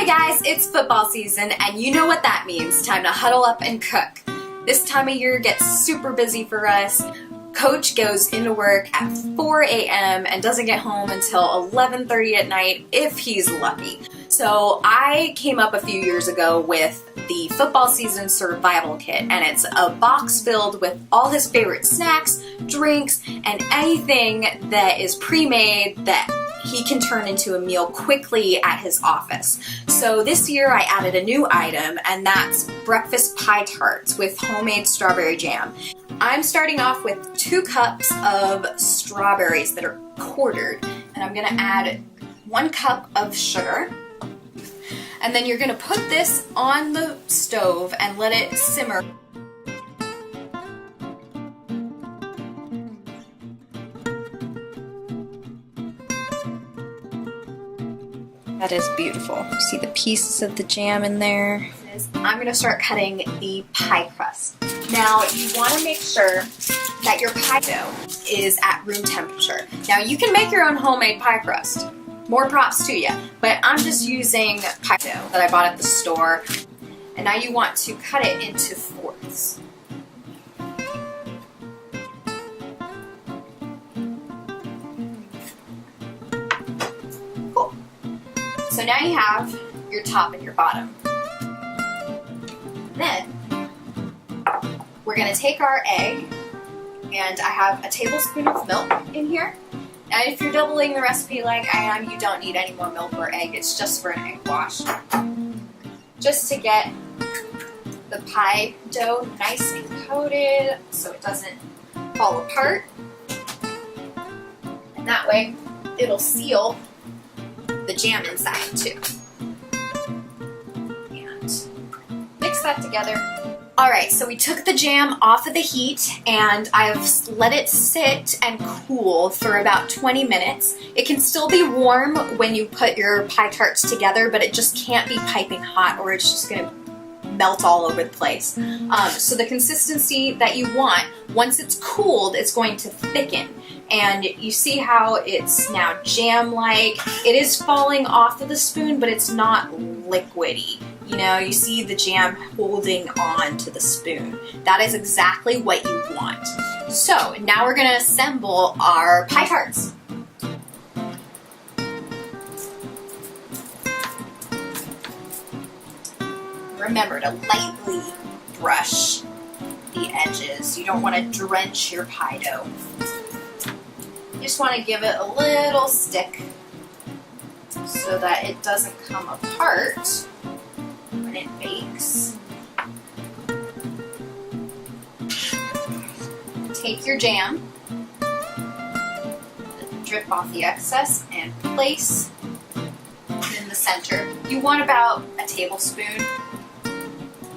Hey guys, it's football season and you know what that means. Time to huddle up and cook. This time of year gets super busy for us. Coach goes into work at 4 a.m. and doesn't get home until 11:30 at night if he's lucky. So I came up a few years ago with the football season survival kit, and it's a box filled with all his favorite snacks, drinks, and anything that is pre-made that he can turn into a meal quickly at his office. So this year I added a new item, and that's Breakfast Pie Tarts with homemade strawberry jam. I'm starting off with 2 cups of strawberries that are quartered, and I'm gonna add 1 cup of sugar. And then you're gonna put this on the stove and let it simmer. That is beautiful. See the pieces of the jam in there? I'm gonna start cutting the pie crust. Now you wanna make sure that your pie dough is at room temperature. Now you can make your own homemade pie crust. More props to you. But I'm just using pie dough that I bought at the store. And now you want to cut it into fourths. Cool. So now you have your top and your bottom. Then we're going to take our egg, and I have a tablespoon of milk in here. And if you're doubling the recipe like I am, you don't need any more milk or egg. It's just for an egg wash. Just to get the pie dough nice and coated so it doesn't fall apart. And that way it'll seal the jam inside too. And mix that together. Alright, so we took the jam off of the heat and I've let it sit and cool for about 20 minutes. It can still be warm when you put your pie tarts together, but it just can't be piping hot or it's just going to melt all over the place. So the consistency that you want, once it's cooled, it's going to thicken. And you see how it's now jam-like. It is falling off of the spoon, but it's not liquidy. You know, you see the jam holding on to the spoon. That is exactly what you want. So now we're gonna assemble our pie tarts. Remember to lightly brush the edges. You don't want to drench your pie dough. You just want to give it a little stick so that it doesn't come apart when it bakes. Take your jam, drip off the excess, and place in the center. You want about a tablespoon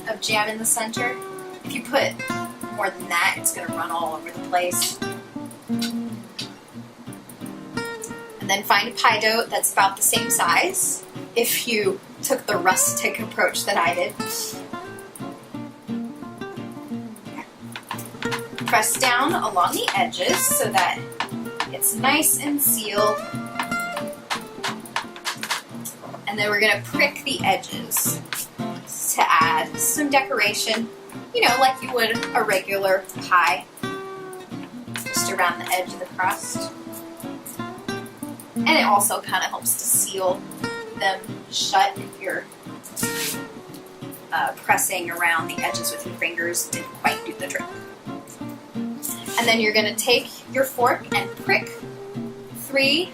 of jam in the center. If you put more than that, it's going to run all over the place. And then find a pie dough that's about the same size if you took the rustic approach that I did. Press down along the edges so that it's nice and sealed. And then we're going to prick the edges to add some decoration, you know, like you would a regular pie, just around the edge of the crust. And it also kind of helps to seal them shut if you're pressing around the edges with your fingers. Didn't quite do the trick. And then you're going to take your fork and prick 3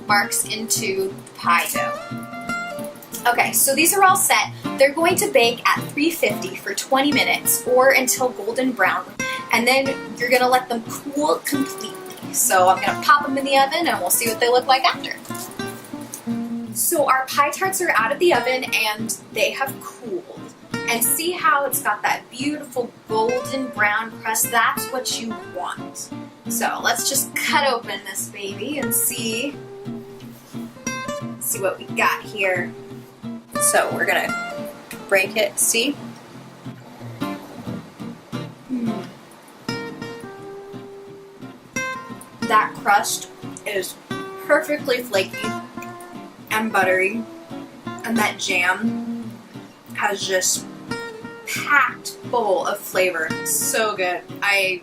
marks into the pie dough. Okay, so these are all set. They're going to bake at 350 for 20 minutes or until golden brown. And then you're going to let them cool completely. So I'm going to pop them in the oven and we'll see what they look like after. So our pie tarts are out of the oven and they have cooled. And see how it's got that beautiful golden brown crust? That's what you want. So let's just cut open this baby and see what we got here. So we're going to break it, see? That crust is perfectly flaky and buttery And that jam has just packed full of flavor. So good. I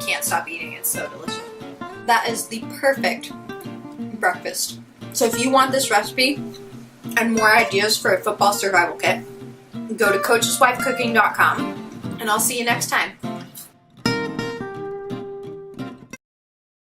can't stop eating. It's so delicious. That is the perfect breakfast. So if you want this recipe and more ideas for a football survival kit, go to coacheswifecooking.com, and I'll see you next time.